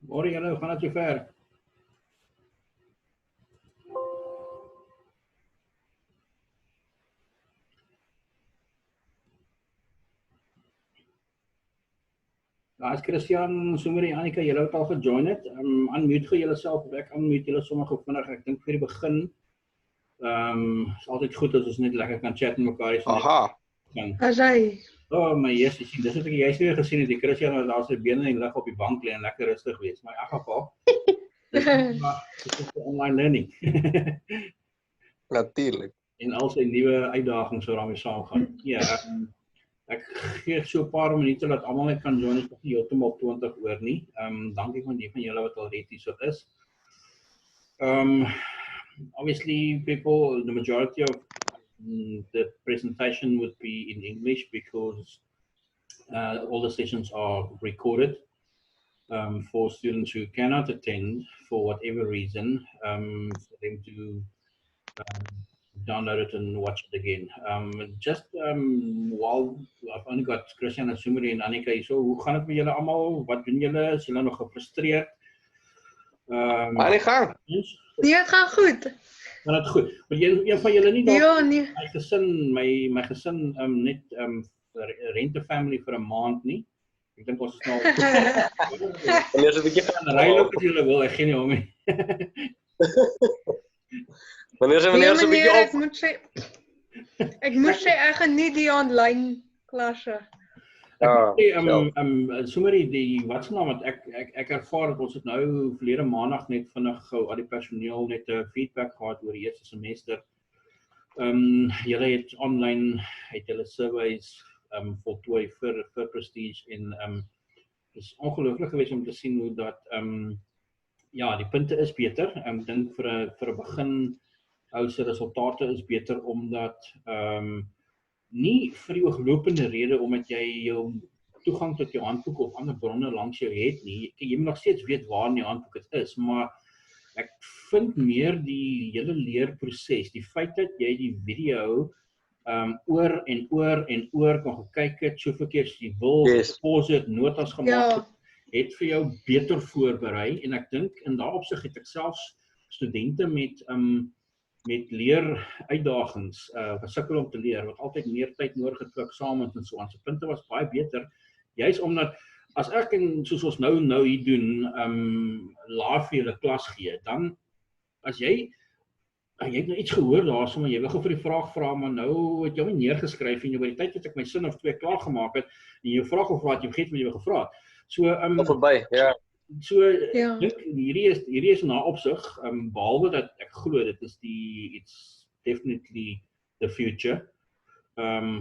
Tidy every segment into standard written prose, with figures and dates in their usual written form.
Môre julle, hoe gaan dit sover? As Christian, Sumeri, Annika, julle het al gejoin het. Unmute julle self, of ek unmute julle sommer vinnig. Ek dink vir die begin, is altyd goed as ons net lekker kan chat met mekaar. Aha. As hy. Oh my Jesus, dis wat ek juist weer gesien het, die Christian wat daar sy bene en lig op die bank lê en lekker rustig wees. Maar in elk geval, dit is online learning. Natuurlijk. En al sy nuwe uitdagings so daarmee saamgaan. Ja, ek gee so 'n paar minute dat almal net kan join, is nog nie heeltemal 20 oor nie. Dankie van die van julle wat al reeds so is. Obviously people, the majority of the presentation would be in English because all the sessions are recorded for students who cannot attend for whatever reason, for them to download it and watch it again. While I've only got Christian and Sumeri en Annika hier, so hoe gaan dit met julle almal? Wat doen julle? Is julle nog gefrustreerd? Maar die gang. Nee, het gaan goed. Gaan dit goed? Maar een van julle nie dalk Ja, nee. my gesin net rent 'n family vir 'n maand nie. Ek dink ons is nou Wanneer is 'n bietjie gaan ry loop as julle wil, ek gee nie om nie. Wanneer is 'n bietjie Nee, op? ek moet sê ek geniet die online klasse. Sumeri, wat se naam, want ek ervaar dat ons het nou verlede maandag net vinnig gou al die personeel net 'n feedback gehad oor die eerste semester. Julle het online julle surveys voltooi vir Prestige en is ongelooflik geweest om te sien hoe dat ja, die punte is beter. Ek dink vir 'n begin ou se resultate is beter omdat nie vir die ooglopende rede omdat jy jou toegang tot jou handboek of ander bronne langs jou het nie. Jy moet nog steeds weet waar in die handboek dit is, maar ek vind meer die hele leerproses, die feit dat jy die video oor en oor kan gekyk het, soveel keer as jy wil, pause het, notas gemaak het vir jou beter voorberei, en ek dink in daardie opsig het ek selfs studente met leer uitdagings gesukkel om te leer, wat altyd meer tyd nodig het vir eksamens en so aan. So punte was baie beter, juist omdat as ek en soos ons nou hier doen, laaf vir julle klas gee, dan as jy het nou iets gehoor daar, sommer jy wil gou vir die vraag vra, maar nou het jy nie neergeskryf en jy by die tyd het ek my sin of twee klaar gemaak het en jy vraag gevra het, jy vergeet wat jy wil gevra het. So verby, ja. So hierdie is na opsig, behalwe dat ek glo dit is it's definitely the future.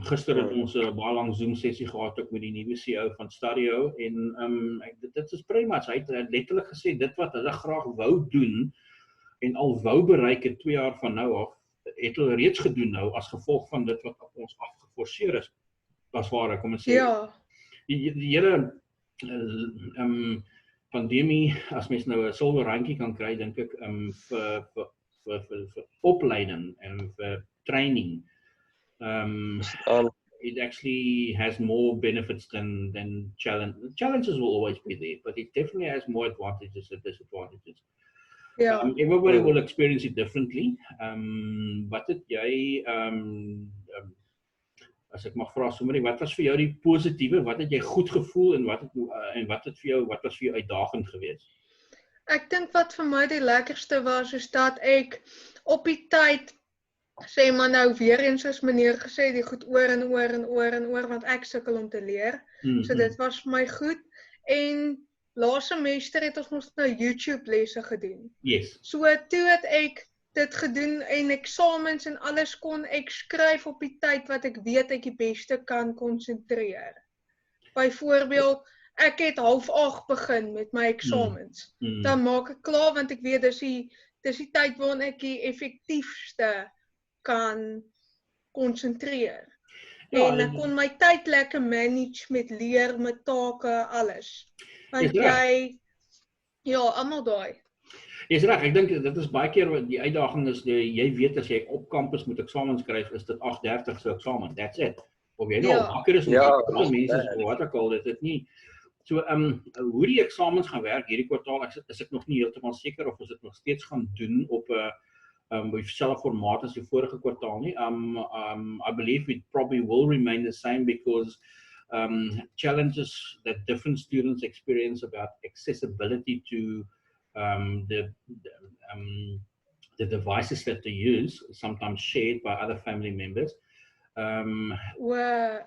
Gister het ons 'n baie lang Zoom sessie gehad ook met die nuwe CEO van Stadio en dit is prima. Hy het letterlik gesê dit wat hulle graag wou doen en al wou bereik het 2 jaar van nou af, het hulle reeds gedoen nou as gevolg van dit wat op ons afgeforceer is. As ware, kom ons sê. Ja. Die hele pandemie, as mens nou 'n silwer randjie kan kry, dink ek vir opleiding en vir training. It actually has more benefits than challenge. Challenges will always be there, but it definitely has more advantages than disadvantages. Ja. Everybody will experience it differently. Wat het jy as ek mag vra, Sumeri, wat was vir jou die positiewe? Wat het jy goed gevoel en wat was vir jou uitdagend geweest? Ek dink wat vir my die lekkerste was is dat ek op die tyd sê maar nou weer eens soos meneer gesê die goed oor en oor want ek sukkel om te leer. So dit was vir my goed en laas semester het ons nog nou YouTube lesse gedoen. Yes. So toe het ek dit gedoen en eksamens en alles kon ek skryf op die tyd wat ek weet ek die beste kan konsentreer. Byvoorbeeld, ek het 7:30 begin met my eksamens. Dan maak ek klaar want ek weet dis die tyd waarin ek die effektiefste kan konsentreer. En ek kon my tyd lekker manage met leer, met take, alles. Want almal daai. Jy's reg, ek dink dit is baie keer die uitdaging is, jy weet as jy op kampus moet eksamen skryf, is dit 8:30 so eksamen, that's it. Of jy nou wakker is, mense, wat ek al, dit nie. So hoe die eksamens gaan werk hierdie kwartaal, is ek nog nie heeltemal seker of ons dit nog steeds gaan doen op 'n dieselfde formaat as die vorige kwartaal nie. I believe it probably will remain the same because challenges that different students experience about accessibility to the devices that they use, sometimes shared by other family members.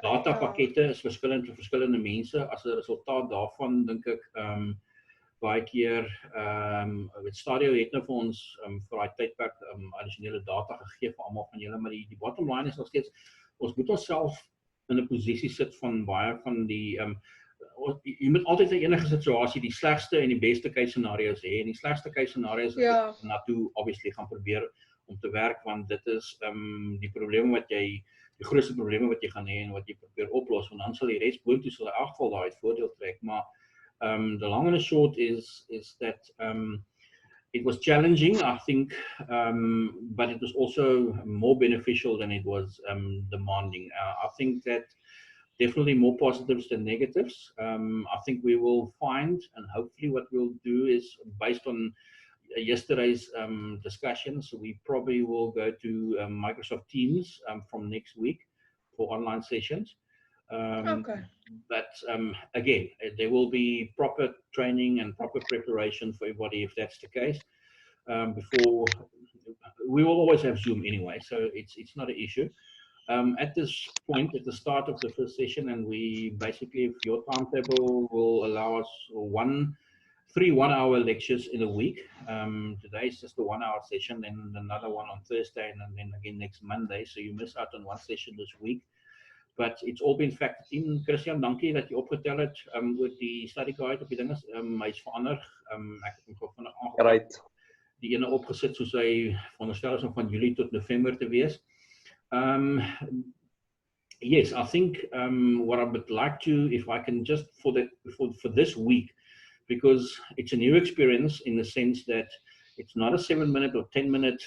Datapakkette is verskillend vir verskillende mense. As 'n resultaat daarvan dink ek baie keer Stadio het nou vir ons vir daai tydperk addisionele data gegee vir almal van julle, maar die bottom line is nog steeds ons moet onsself in 'n posisie sit van baie van die jy moet altyd in enige situasie die slegste en die beste case scenario's hê. En die slegste case scenario's na toe obviously gaan probeer om te werk, want dit is die probleme wat jy die grootste probleme wat jy gaan hê en wat jy probeer oplos, want dan sal die res boontoe sal in elk geval daai voordeel trek. Maar the long and the short is that it was challenging, I think, but it was also more beneficial than it was demanding. I think that definitely more positives than negatives. I think we will find, and hopefully what we'll do is based on yesterday's discussions, we probably will go to Microsoft Teams from next week for online sessions. But again, there will be proper training and proper preparation for everybody if that's the case. Before we will always have Zoom anyway, so it's not an issue. At this point, at the start of the first session, and we basically, if your timetable will allow us 3 one-hour lectures in a week. Today is just a 1-hour session, then another one on Thursday, and then again next Monday. So you miss out on one session this week. But it's all been factored in. Christian, dankie dat jy opgetel het oor die study guide op die dinges. Hy's verander. Ek het hom gou vinnig aangepas. Die ene opgesit soos hy veronderstel is om van Julie tot November te wees. Yes, I think what I would like to, if I can just for this week, because it's a new experience in the sense that it's not a 7-minute or 10-minute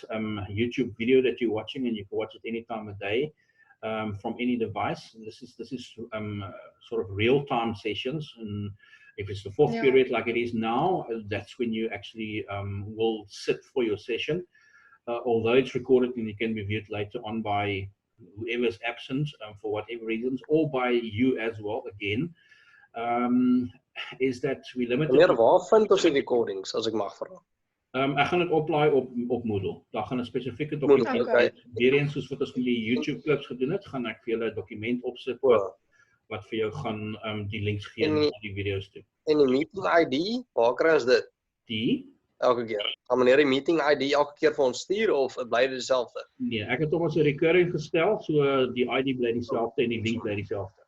YouTube video that you're watching and you can watch it any time of day from any device. This is sort of real-time sessions, and if it's the fourth period like it is now, that's when you actually will sit for your session. Although it's recorded and it can be viewed later on by whoever's absent for whatever reasons, or by you as well again. Is that we limit Wanneer waar vind ons die recordings, as ek mag vra? Ek gaan dit oplaai op Moodle. Daar gaan 'n spesifieke dokument weer eens soos wat ons met die YouTube clips gedoen het, gaan ek vir julle 'n dokument opsit wat vir jou gaan die links gee na die video's toe. En die meeting ID, waar kry ons dit? Die elke keer. Gaan meneer die meeting ID elke keer vir ons stuur of bly dit dieselfde? Nee, ek het hom as 'n recurring gestel, so die ID bly dieselfde en die link bly dieselfde.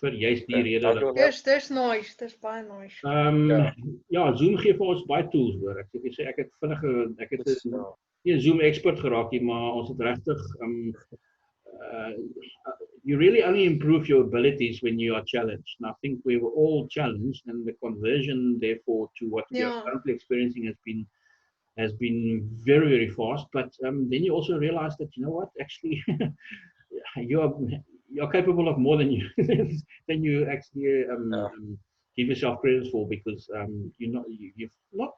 Vir juist die rede dat dis nice, dis baie nice. Ja, Zoom gee vir ons baie tools hoor. Ek sê ek het nie 'n Zoom expert geraak nie, maar ons het regtig you really only improve your abilities when you are challenged. And I think we were all challenged, and the conversion therefore to what we are currently experiencing has been very, very fast. But then you also realize that, you know what, actually you're capable of more than you actually give yourself credit for, because you've not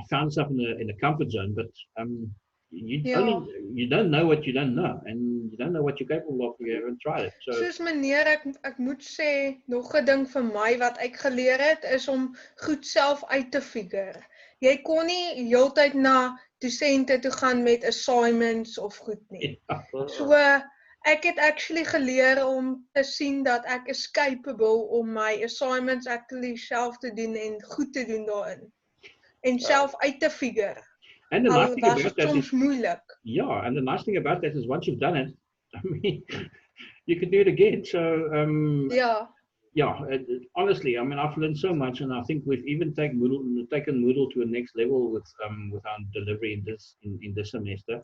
found yourself in a comfort zone, but you don't know what you don't know, and you don't know what you're capable of if you haven't tried it. So soos meneer, ek moet sê, nog 'n ding vir my wat ek geleer het, is om goed self uit te figure. Jy kon nie heeltyd na dosente toe gaan met assignments of goed nie. So ek het actually geleer om te sien dat ek is capable om my assignments actually self te doen en goed te doen daarin. En self uit te figure. And the nice thing about that is moeilik. Yeah, and the nice thing about that is once you've done it, I mean, you can do it again. So honestly, I mean, I've learned so much, and I think we've even taken Moodle to a next level with our delivery in this semester.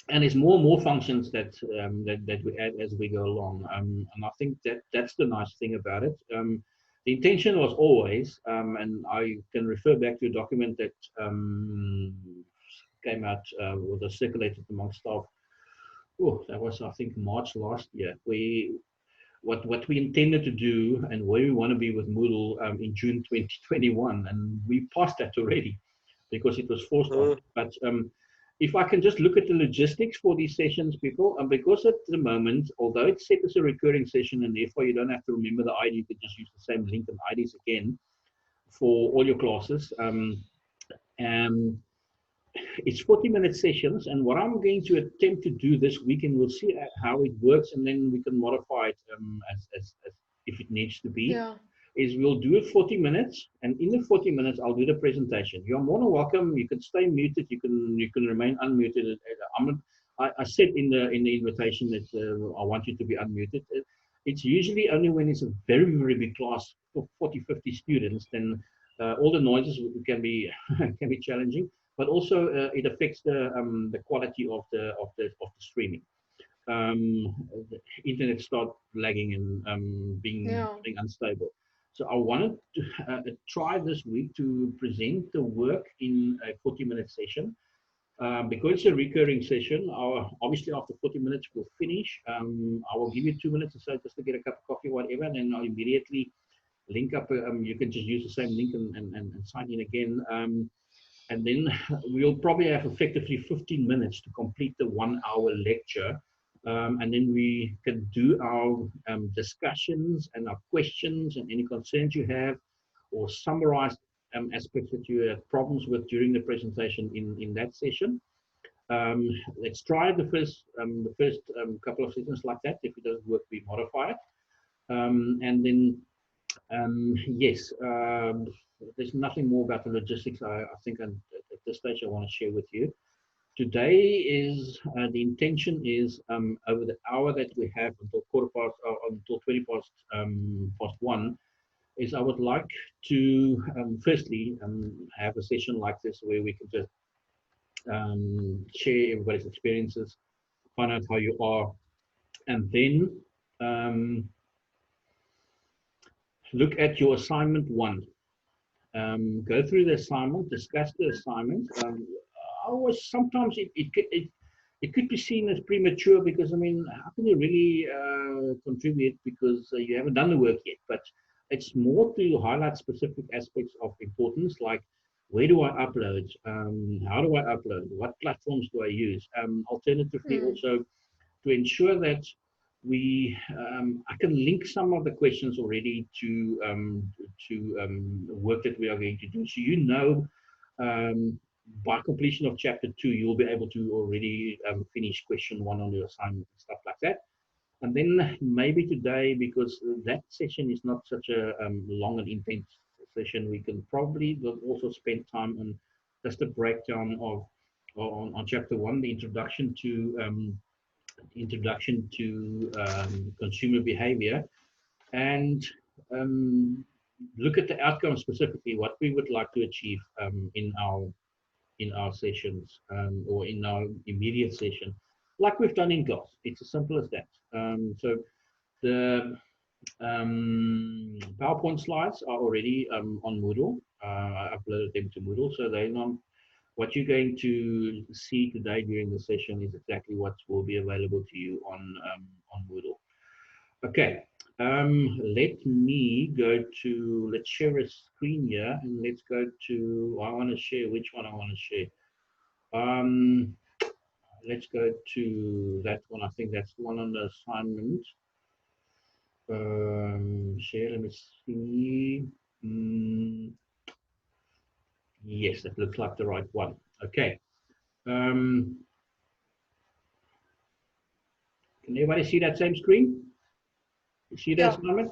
And there's more and more functions that we add as we go along, and I think that's the nice thing about it. The intention was always, and I can refer back to a document that came out or was circulated among staff. Oh, that was, I think, March last year. what we intended to do and where we want to be with Moodle in June 2021, and we passed that already because it was forced on. But if I can just look at the logistics for these sessions, people, because at the moment, although it's set as a recurring session and therefore you don't have to remember the ID, you could just use the same link and IDs again for all your classes. It's 40-minute sessions, and what I'm going to attempt to do this weekend, we'll see how it works, and then we can modify it as if it needs to be. Yeah. Is we'll do it 40 minutes, and in the 40 minutes, I'll do the presentation. You're more than welcome. You can stay muted. You can remain unmuted. I said in the invitation that I want you to be unmuted. It's usually only when it's a very, very big class for 40, 50 students, then all the noises can be can be challenging. But also it affects the quality of the streaming. The internet start lagging and being unstable. So I wanted to try this week to present the work in a 40-minute session. Because it's a recurring session, obviously after 40 minutes we'll finish. I will give you 2 minutes or so just to get a cup of coffee, whatever, and then I'll immediately link up. You can just use the same link and sign in again. And then we'll probably have effectively 15 minutes to complete the 1 hour lecture. And then we can do our discussions and our questions and any concerns you have, or summarize aspects that you have problems with during the presentation in that session. Let's try the first couple of sessions like that. If it doesn't work, we modify it. And then, yes, there's nothing more about the logistics I think at this stage I want to share with you. Today is, the intention is over the hour that we have until until 20 past 1, is I would like to firstly have a session like this where we can just share everybody's experiences, find out how you are, and then look at your assignment 1. Go through the assignment, discuss the assignment. Sometimes it could be seen as premature because, I mean, how can you really contribute because you haven't done the work yet? But it's more to highlight specific aspects of importance, like where do I upload? How do I upload? What platforms do I use? Alternatively, also to ensure that I can link some of the questions already to work that we are going to do. So by completion of chapter 2, you'll be able to already finish question 1 on your assignment and stuff like that. And then maybe today, because that session is not such a long and intense session, we can probably also spend time on just a breakdown on chapter 1, the introduction to consumer behavior, and look at the outcome specifically, what we would like to achieve in our sessions or in our immediate session, like we've done in class. It's as simple as that. So the PowerPoint slides are already on Moodle. I uploaded them to Moodle, so they're on. What you're going to see today during the session is exactly what will be available to you on Moodle. Okay, let me go to, let's share a screen here, and let's go to, I want to share, which one I want to share. Let's go to that one. I think that's the one on the assignment. Share, let me see. Yes, that looks like the right one. Okay. Can everybody see that same screen? You see that assignment?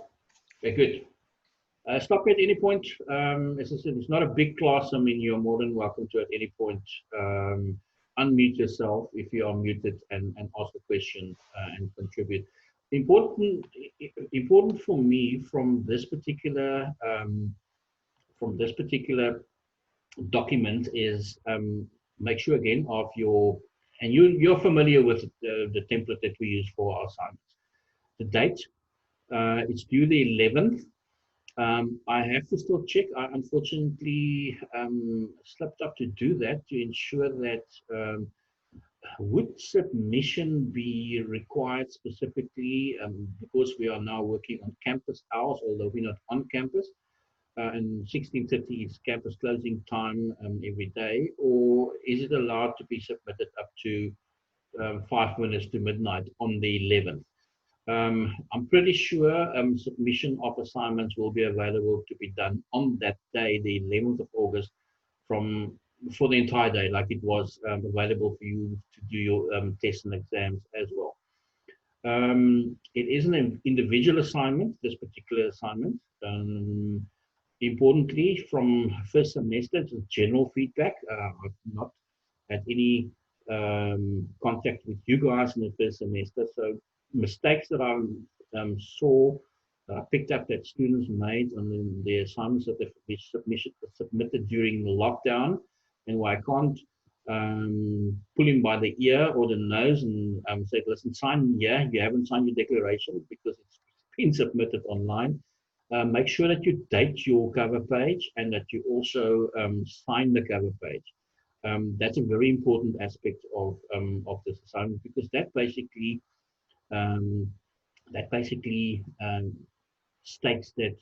Okay, good. Stop me at any point. As I said, it's not a big class. I mean, you're more than welcome to at any point unmute yourself if you are muted and ask a question and contribute. Important for me from this particular document is make sure again of your, and you're familiar with the template that we use for our assignments. The date, it's due the 11th. I have to still check. I unfortunately slipped up to do that to ensure that would submission be required specifically because we are now working on campus hours, although we're not on campus, and 16:30 is campus closing time every day, or is it allowed to be submitted up to 5 minutes to midnight on the 11th? I'm pretty sure submission of assignments will be available to be done on that day, the 11th of August, for the entire day, like it was available for you to do your tests and exams as well. It is an individual assignment, this particular assignment. Importantly, from first semester, it's general feedback. I've not had any contact with you guys in the first semester, so mistakes that I saw, picked up that students made on the assignments that they've submitted during the lockdown, and why I can't pull him by the ear or the nose and say, listen, sign here, you haven't signed your declaration because it's been submitted online. Make sure that you date your cover page and that you also sign the cover page. That's a very important aspect of this assignment, because that basically states that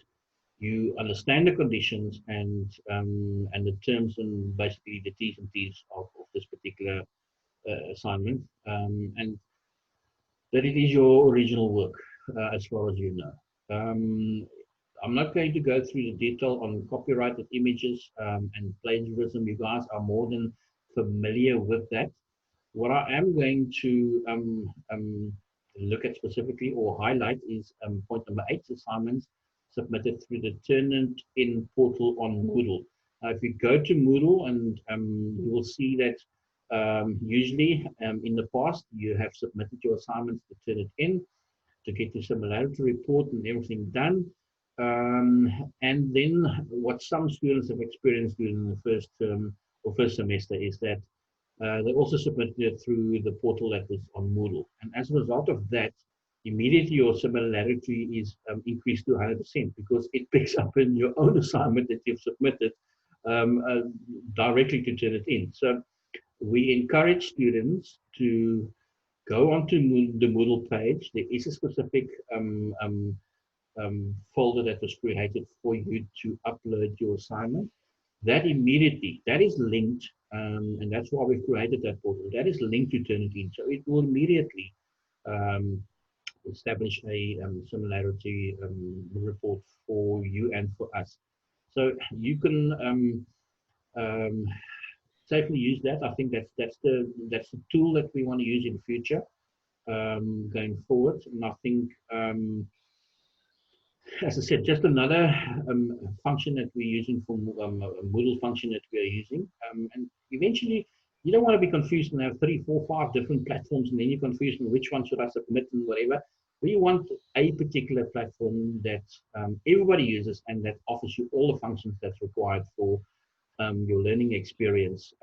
you understand the conditions and the terms and basically the T's and T's of this particular assignment, and that it is your original work as far as you know. I'm not going to go through the detail on copyrighted images and plagiarism. You guys are more than familiar with that. What I am going to look at specifically or highlight is point number 8, assignments submitted through the Turnitin portal on Moodle. Now, if you go to Moodle, and you will see that usually in the past you have submitted your assignments to Turnitin to get your similarity report and everything done. And then what some students have experienced during the first term or first semester is that they also submitted it through the portal that was on Moodle. And as a result of that, immediately your similarity is increased to 100% because it picks up in your own assignment that you've submitted directly to Turnitin. So we encourage students to go onto the Moodle page. There is a specific folder that was created for you to upload your assignment. That immediately, that is linked, and that's why we've created that portal. That is linked to Turnitin, so it will immediately establish a similarity report for you and for us. So you can safely use that. I think that's the tool that we want to use in the future going forward. And I think, as I said, just another function that we're using for a Moodle function that we are using. And eventually, you don't want to be confused and have 3, 4, 5 different platforms, and then you're confused on which one should I submit and whatever. We want a particular platform that everybody uses and that offers you all the functions that's required for your learning experience,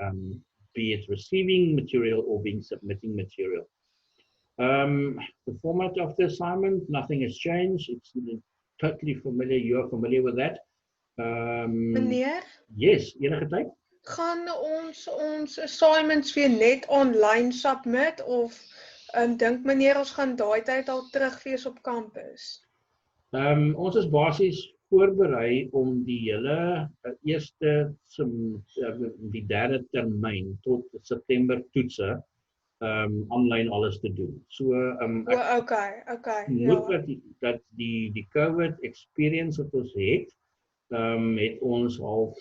be it receiving material or being submitting material. The format of the assignment, nothing has changed. It's totally familiar. You are familiar with that. Meneer, Yes, enige tyd? gaan ons assignments weer net online submit of dink meneer ons gaan daai tyd al terug wees op kampus? Ons is basies voorberei om die hele eerste die 3de termyn tot September toetse online alles te doen. So Okay. moet dat die COVID experience wat ons het ons al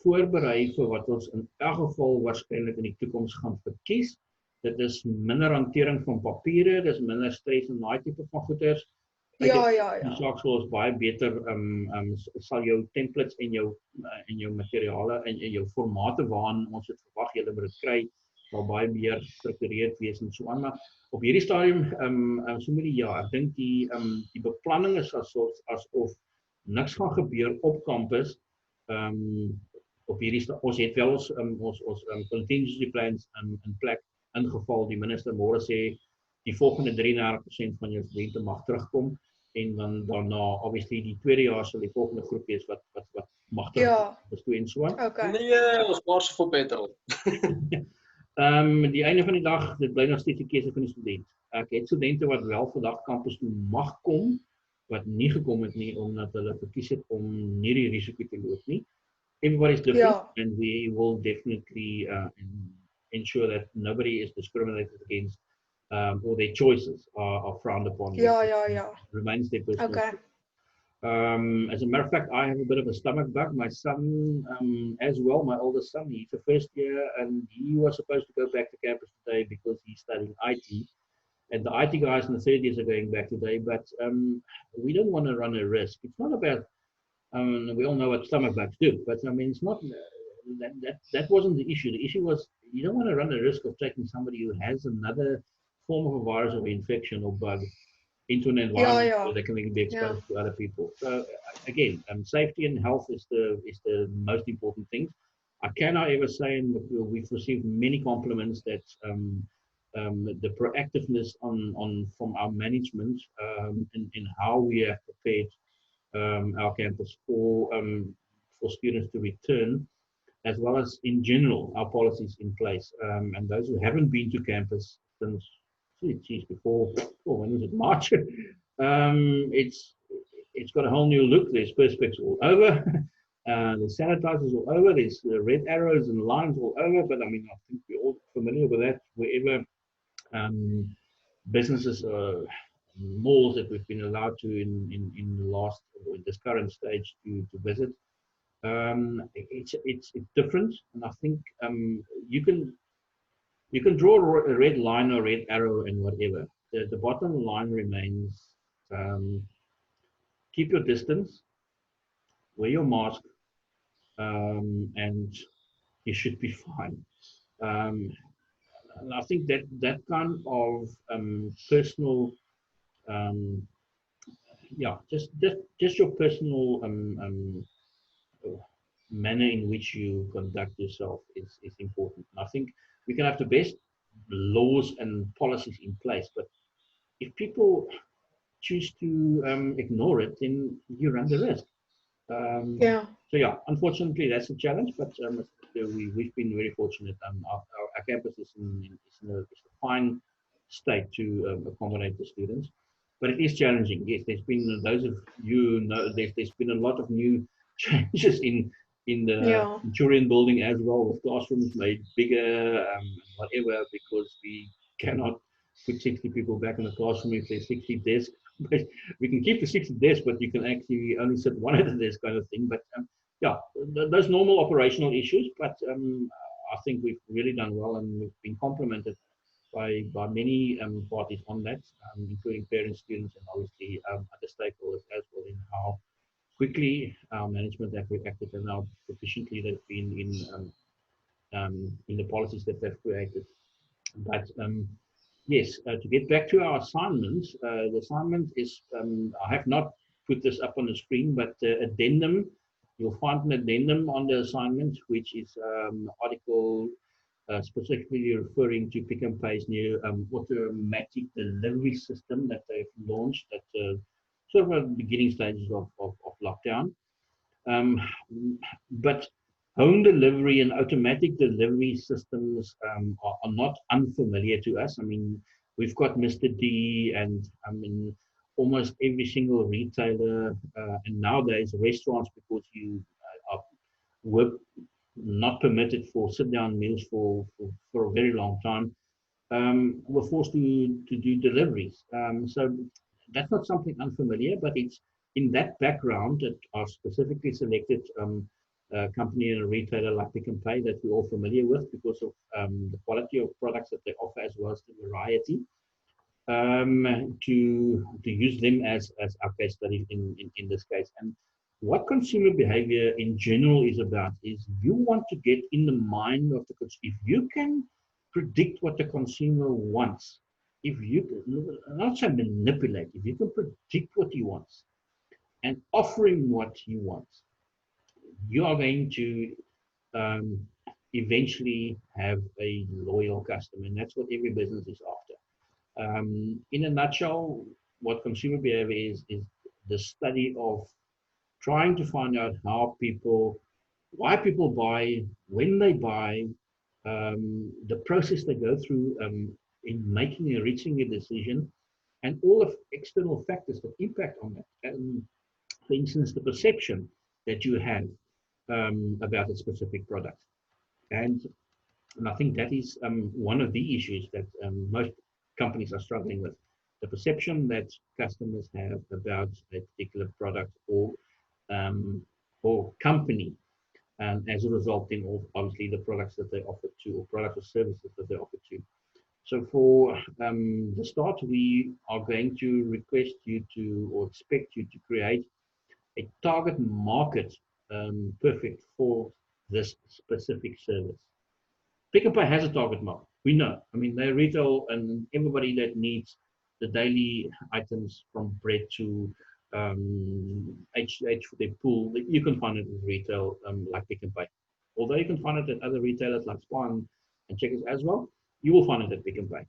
voorberei vir wat ons in elk geval waarskynlik in die toekoms gaan verkies. Dit is minder hantering van papiere, dis minder stres en daai tipe van goeders. Ja. Die saak sal ons baie beter sal jou templates en jou materiale en jou formate waarin ons het verwag julle moet dit kry, sal baie meer gestruktureerd wees en so aan. Maar op hierdie stadium so met die jaar, ek dink die beplanning is asof niks gaan gebeur op kampus. Op hierdie ons het wel ons contingency plans in plek ingeval. Die minister môre sê die volgende 33% van jou studente mag terugkom en dan daarna obviously die tweede jaar sal die volgende groep wees wat mag terugkom. En so aan. Okay. Nee, ons spaar so veel petrol. Die einde van die dag, dit bly nog steeds die keuse van die student. Ek het studente wat wel vandag kampus toe mag kom, wat nie gekom het nie, omdat hulle verkies het om nie die risiko te loop nie. Everybody's different, and we will definitely ensure that nobody is discriminated against, or their choices are frowned upon. Remains their personal. Okay. As a matter of fact, I have a bit of a stomach bug. My son, as well, my oldest son, he's the first year, and he was supposed to go back to campus today because he's studying IT. And the IT guys in the third years are going back today, but we don't want to run a risk. It's not about, we all know what stomach bugs do, but I mean, it's not, that wasn't the issue. The issue was you don't want to run a risk of taking somebody who has another form of a virus or infection or bug into an environment where they can be exposed to other people. So again, safety and health is the most important thing. I can, however, say, and we've received many compliments that the proactiveness from our management in how we have prepared our campus for students to return, as well as in general our policies in place. And those who haven't been to campus since before, when was it, March? It's got a whole new look. There's perspex all over. There's sanitizers all over. There's red arrows and lines all over. But I mean, I think we're all familiar with that. Wherever businesses or malls that we've been allowed to in the last, or in this current stage to visit, it's different. And I think you can draw a red line or red arrow and whatever. The bottom line remains, keep your distance, wear your mask, and you should be fine. And I think that kind of personal, just your personal manner in which you conduct yourself is important. And I think we can have the best laws and policies in place, but if people choose to ignore it, then you run the risk. So yeah, unfortunately, that's a challenge, but we've been very fortunate. Our campus is in a fine state to accommodate the students, but it is challenging. Yes, there's been, those of you know, there's been a lot of new changes in the Centurion building as well, with classrooms made bigger, whatever, because we cannot put 60 people back in the classroom if there's 60 desks. But we can keep the 60 desks, but you can actually only sit one at a desk, kind of thing. But yeah, those normal operational issues. But I think we've really done well, and we've been complimented by many parties on that, including parents, students, and obviously other stakeholders as well, in how quickly our management have reacted and how proficiently they've been in the policies that they've created. But yes, to get back to our assignments, the assignment is, I have not put this up on the screen, but addendum, you'll find an addendum on the assignment, which is article specifically referring to Pick and Pay's new automatic delivery system that they've launched at sort of the beginning stages of lockdown. But home delivery and automatic delivery systems are not unfamiliar to us. I mean, we've got Mr. D, and I mean, almost every single retailer, and nowadays restaurants, because you were not permitted for sit-down meals for a very long time, were forced to do deliveries. So that's not something unfamiliar, but it's in that background that are specifically selected company and a retailer like Pick and Pay that we're all familiar with because of the quality of products that they offer, as well as the variety, to use them as our case study in this case. And what consumer behavior in general is about is you want to get in the mind of the consumer. If you can predict what the consumer wants, if you can, not say manipulate, if you can predict what he wants and offer him what he wants, you are going to eventually have a loyal customer, and that's what every business is after. In a nutshell, what consumer behavior is the study of trying to find out how people, why people buy, when they buy, the process they go through in making and reaching a decision, and all of external factors that impact on that. For instance, the perception that you have about a specific product. And I think that is one of the issues that most companies are struggling with. The perception that customers have about a particular product or company, as a result in obviously the products that they offer to, or products or services that they offer to. So for the start, we are going to request you to, or expect you to create a target market perfect for this specific service. Pick n Pay has a target market. We know. I mean, they're retail, and everybody that needs the daily items from bread to H for their pool, you can find it in retail like Pick n Pay. Although you can find it at other retailers like Spar and Checkers as well, you will find it at Pick n Pay.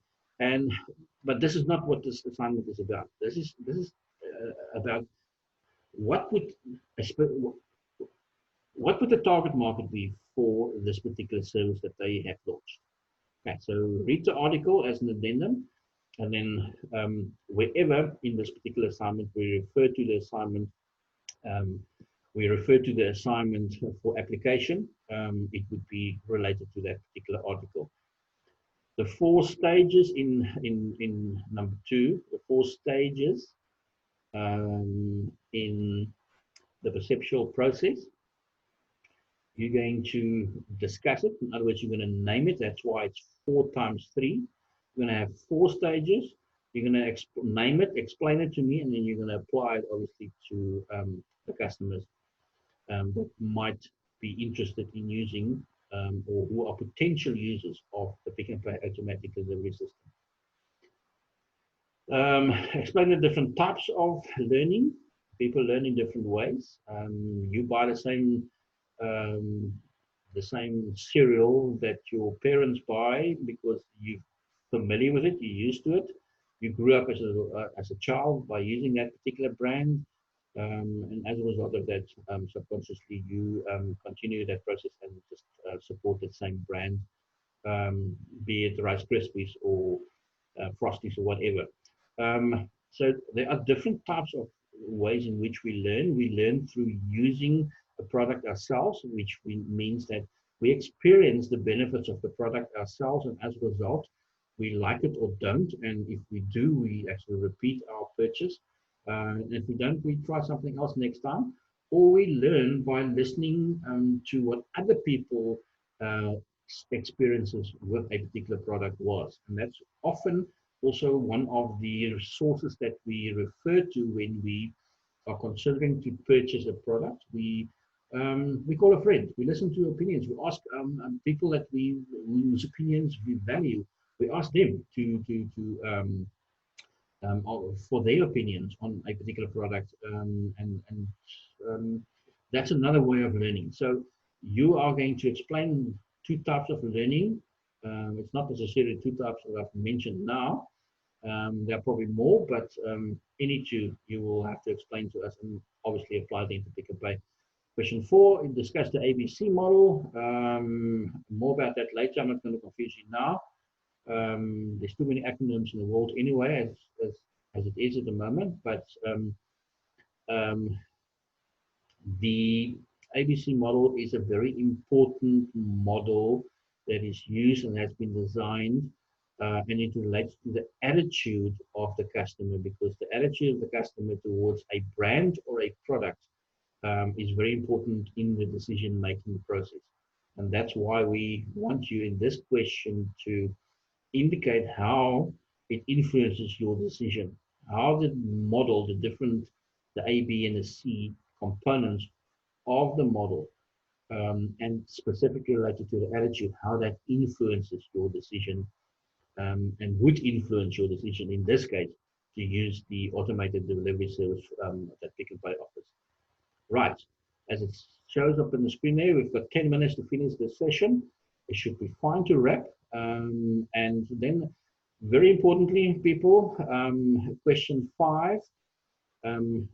But this is not what this assignment is about. This is about what would the target market be for this particular service that they have launched. Okay, so read the article as an addendum, and then wherever in this particular assignment we refer to the assignment, for application, it would be related to that particular article. The 4 stages in number 2, the 4 stages in the perceptual process. You're going to discuss it. In other words, you're going to name it. That's why it's 4 times 3. You're going to have 4 stages. You're going to name it, explain it to me, and then you're going to apply it, obviously, to the customers that might be interested in using or who are potential users of the Pick n Pay automatic delivery system. Explain the different types of learning. People learn in different ways. You buy the same cereal that your parents buy because you're familiar with it, you're used to it. You grew up as a child by using that particular brand, and as a result of that, subconsciously you continue that process and just support that same brand, be it Rice Krispies or Frosties or whatever. So there are different types of ways in which we learn. We learn through using a product ourselves, which means that we experience the benefits of the product ourselves, and as a result, we like it or don't. And if we do, we actually repeat our purchase. And if we don't, we try something else next time. Or we learn by listening to what other people experiences with a particular product was. And that's often also one of the sources that we refer to when we are considering to purchase a product. We call a friend. We listen to opinions. We ask people that whose opinions we value. We ask them for their opinions on a particular product, and that's another way of learning. So you are going to explain 2 types of learning. It's not necessarily 2 types that I've mentioned now. There are probably more, but any 2 you will have to explain to us and obviously apply them to Pick n Pay. Question 4, discuss the ABC model. More about that later. I'm not going to confuse you now. There's too many acronyms in the world anyway, as it is at the moment, but the ABC model is a very important model that is used and has been designed, and it relates to the attitude of the customer, because the attitude of the customer towards a brand or a product is very important in the decision-making process. And that's why we want you in this question to indicate how it influences your decision, how the model, the A, B, and the C components of the model, and specifically related to the attitude, how that influences your decision, and would influence your decision, in this case, to use the automated delivery service that Pick n Pay offers. Right, as it shows up on the screen there, we've got 10 minutes to finish this session. It should be fine to wrap. And then, very importantly, people, question 5, and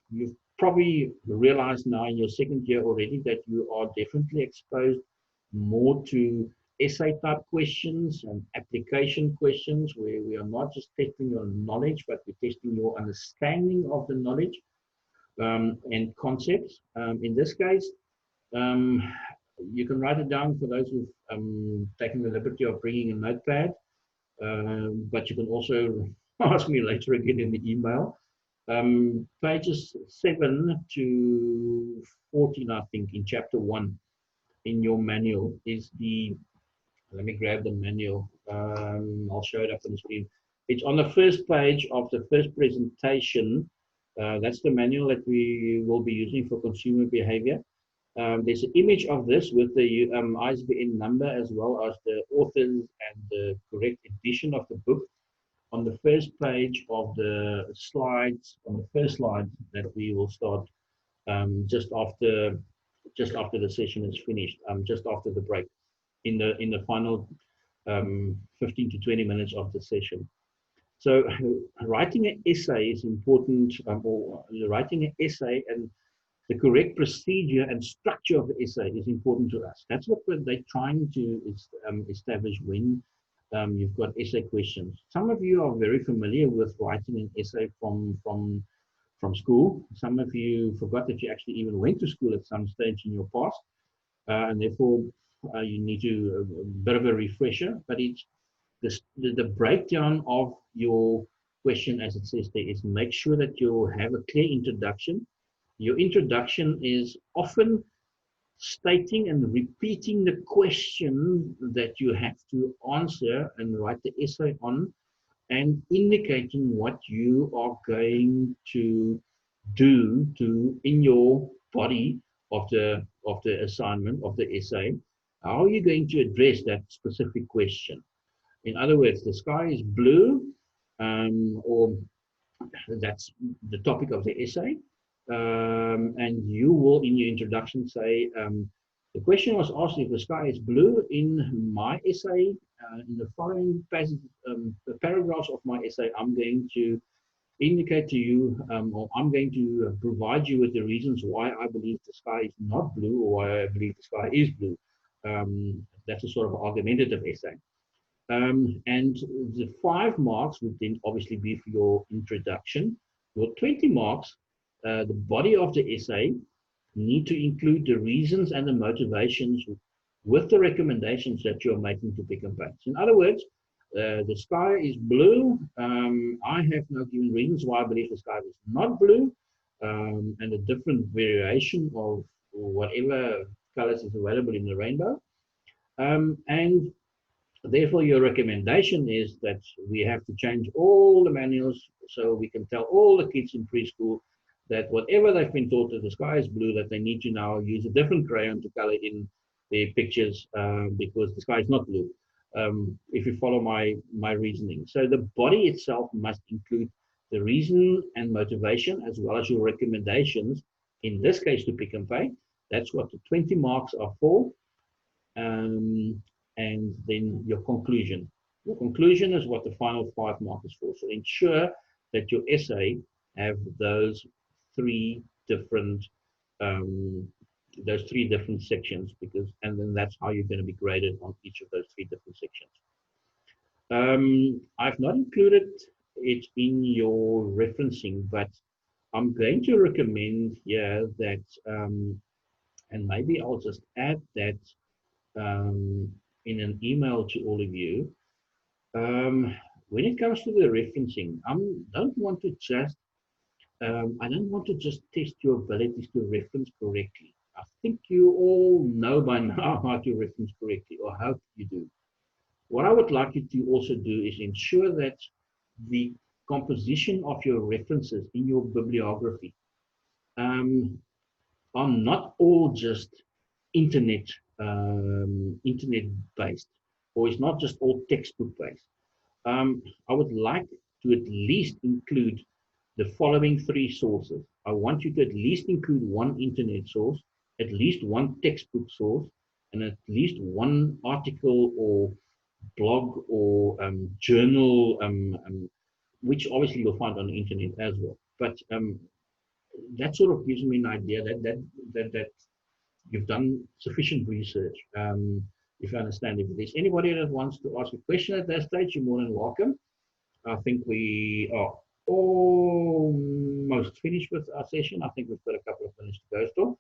you've probably realized now in your 2nd year already that you are definitely exposed more to essay type questions and application questions where we are not just testing your knowledge, but we're testing your understanding of the knowledge and concepts. In this case, you can write it down for those who've taken the liberty of bringing a notepad, but you can also ask me later again in the email. Pages 7 to 14, I think, in chapter 1 in your manual is the, let me grab the manual. I'll show it up on the screen. It's on the first page of the first presentation. That's the manual that we will be using for consumer behavior. There's an image of this with the ISBN number as well as the authors and the correct edition of the book on the first page of the slides, on the first slide that we will start just after the session is finished, just after the break, in the final 15 to 20 minutes of the session. So writing an essay is important, or writing an essay and the correct procedure and structure of the essay is important to us. That's what they're trying to establish when you've got essay questions. Some of you are very familiar with writing an essay from school. Some of you forgot that you actually even went to school at some stage in your past, and therefore you need to a bit of a refresher. But it's the breakdown of your question, as it says there, is make sure that you have a clear introduction. Your introduction is often stating and repeating the question that you have to answer and write the essay on, and indicating what you are going to do in your body of the assignment of the essay. How are you going to address that specific question? In other words, the sky is blue, or that's the topic of the essay. And you will, in your introduction, say, the question was asked if the sky is blue. In my essay, in the following passage, the paragraphs of my essay, I'm going to indicate to you, or I'm going to provide you with the reasons why I believe the sky is not blue, or why I believe the sky is blue. That's a sort of argumentative essay. And the 5 marks would then obviously be for your introduction. Your 20 marks, the body of the essay, need to include the reasons and the motivations with the recommendations that you're making to pick and paste. In other words, the sky is blue. I have now given reasons why I believe the sky is not blue, and a different variation of whatever colors is available in the rainbow. And therefore, your recommendation is that we have to change all the manuals so we can tell all the kids in preschool that whatever they've been taught that the sky is blue, that they need to now use a different crayon to color in their pictures because the sky is not blue, if you follow my reasoning. So the body itself must include the reason and motivation as well as your recommendations, in this case to pick and pay. That's what the 20 marks are for. And then your conclusion. Your conclusion is what the final 5 marks is for. So ensure that your essay have those 3 different sections, and then that's how you're going to be graded on each of those 3 different sections. I've not included it in your referencing, but I'm going to recommend here that, and maybe I'll just add that in an email to all of you. When it comes to the referencing, I don't want to just test your abilities to reference correctly. I think you all know by now how to reference correctly, or how you do. What I would like you to also do is ensure that the composition of your references in your bibliography are not all just internet based, or it's not just all textbook based. I would like to at least include the following 3 sources. I want you to at least include 1 internet source, at least 1 textbook source, and at least 1 article or blog or journal, which obviously you'll find on the internet as well. But that sort of gives me an idea that you've done sufficient research. if you understand. If there's anybody that wants to ask a question at that stage, you're more than welcome. I think we are almost finished with our session. I think we've got a couple of minutes to go still.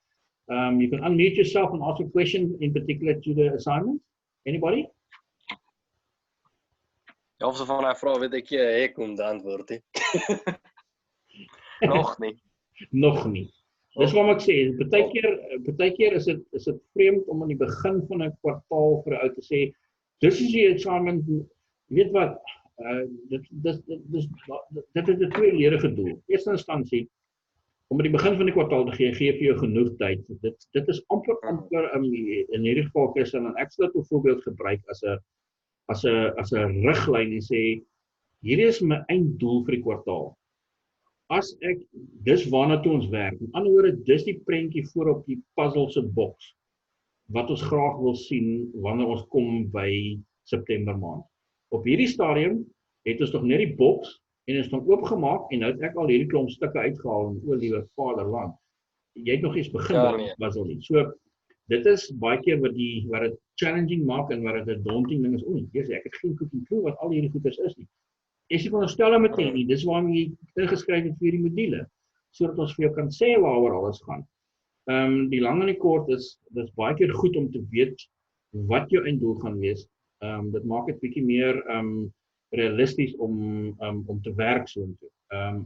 You can unmute yourself and ask a question in particular to the assignment. Anybody? Ja, of ze van haar vraag weet ek ek om te antwoord. Nog nie. Nog nie. Dis wat ek sê, partykeer is dit vreemd om aan die begin van 'n kwartaal vir 'n ou te sê, dis is die assignment, weet wat, dit is 'n tweeledige doel. Eerste instansie, om aan die begin van die kwartaal te gee vir jou genoeg tyd. Dit is amper in hierdie geval en ek sal dit byvoorbeeld gebruik as 'n riglyn en sê, hierdie is my einddoel vir die kwartaal. As ek, dis waarna toe ons werk. In ander woorde, dis die prentjie voor op die puzzle se boks, wat ons graag wil sien wanneer ons kom by September maand. Op hierdie stadium het ons nog net die boks en is dan oopgemaak en nou het ek al hierdie klomp stukke uitgehaal en o liewe vaderland. Jy het nog eens begin puzzle nie. So dit is baie keer wat dit challenging maak en wat dit 'n daunting ding is. Ek het geen clue wat al hierdie goeders is nie. As jy veronderstel meteen nie, dis waarom jy ingeskryf het vir die module, sodat ons vir jou kan sê waaroor alles gaan. Die lang en die kort is baie keer goed om te weet wat jou einddoel gaan wees. Dit maak dit bietjie meer realisties om te werk soontoe.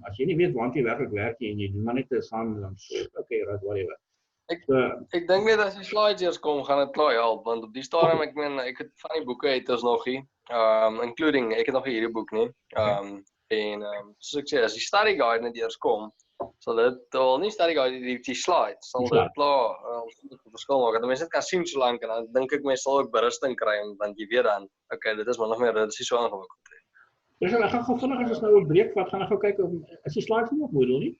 As jy nie weet waartoe jy werklik werk en jy doen maar net 'n assignment dan okay, right, whatever. Ek dink net as die slides eers kom, gaan dit klaar help, want op die stadium, ek meen, ek het van die boeke het ons nog nie, including, ek het nog nie hierdie boek nie, soos ek sê, as die study guide net eers kom, sal dit, wel nie study guide, die slides, sal dit klaar, verskil maak, dat mense dit kan sien so lank, en dan dink ek mense sal ook berusting kry, want jy weet dan, okay, dit is maar nog meer, dit is nie so ingewikkeld. Dus ek gaan gou vinnig as ons nou 'n breek vat, gaan ek gou kyk of is die slides nie op Moodle nie?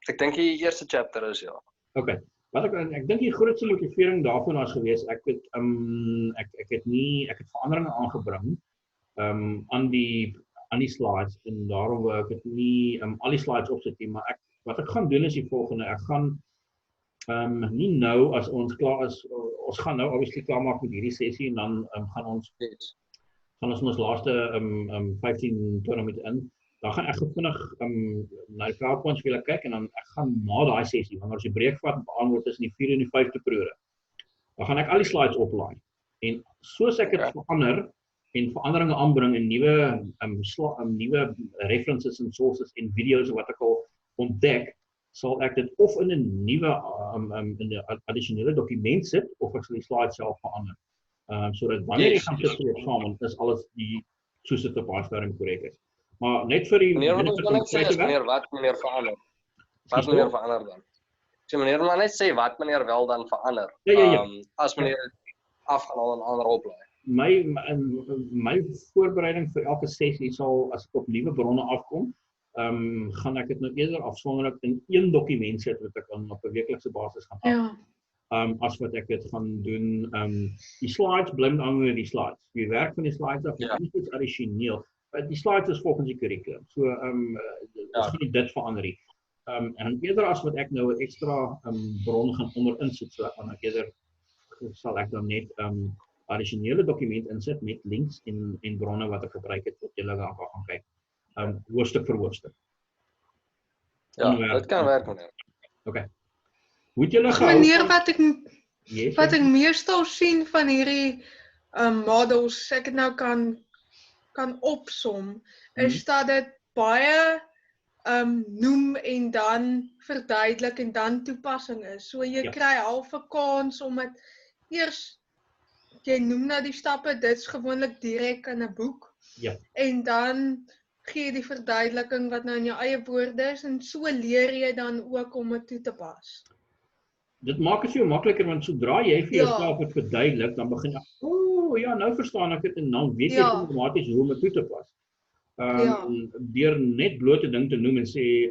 Ek dink die eerste chapter is ja. Okay. Ek dink die grootste motivering daarvan was gewees, ek het veranderinge aangebring aan die slides en daarom wou ek dit nie al die slides opsit nie, maar wat ek gaan doen is die volgende, ek gaan nie nou as ons klaar is, ons gaan nou obviously klaar maak met hierdie sessie en dan gaan ons ons laaste 15-20 minute in. Dan gaan ek vinnig na die PowerPoints wil kyk en dan ek gaan na daai sessie, wanneer ons die breek vat en beantwoord tussen die 4 en die 5 per ure. Dan gaan ek al die slides oplaai. En soos ek dit verander en veranderinge aanbring in nuwe references en sources en video's wat ek al ontdek, sal ek dit of in 'n nuwe in 'n addisionele dokument sit of ek sal die slides self verander. Sodat wanneer jy gaan sit vir eksamen, is alles soos dit op aanstelling korrek is. Maar net vir die meneer, wat ons wil net sê is wat meneer verander. Wat meneer verander dan? Sê meneer wil net sê wat meneer wel dan verander. Ja. As meneer afgaan en ander oplaai. My voorbereiding vir elke sessie sal, as ek op nuwe bronne afkom, gaan ek dit nou eerder afsonderlik in een dokument sit wat ek op 'n weeklikse basis gaan afkom. As wat ek dit gaan doen, die slides bly dan weer die slides. Die werk van die slides af is iets addisioneel. Die slides is volgens die curriculum. So, ons gaan dit verander nie. En eerder as wat ek nou 'n ekstra bron gaan onderin sit, so dan eerder sal ek dan net addisionele dokument insit met links en bronne wat ek gebruik het wat julle daar gaan kyk. Hoofstuk vir hoofstuk. Ja, dit kan werk meneer. Okay. Moet julle gehou? Meneer, wat ek meestal sien van hierdie models, ek het nou kan opsom, is dat dit baie noem en dan verduidelik en dan toepassing is. So jy kry half 'n kans om dit eers, jy noem nou die stappe, dit's gewoonlik direk in 'n boek. En dan gee jy die verduideliking wat nou in jou eie woorde is en so leer jy dan ook om dit toe te pas. Dit maak dit vir jou makliker want sodra jy vir jouself dit verduidelik, dan begin jy, nou verstaan ek dit en dan weet jy outomaties hoe om dit toe te pas. Deur net bloot 'n ding te noem en sê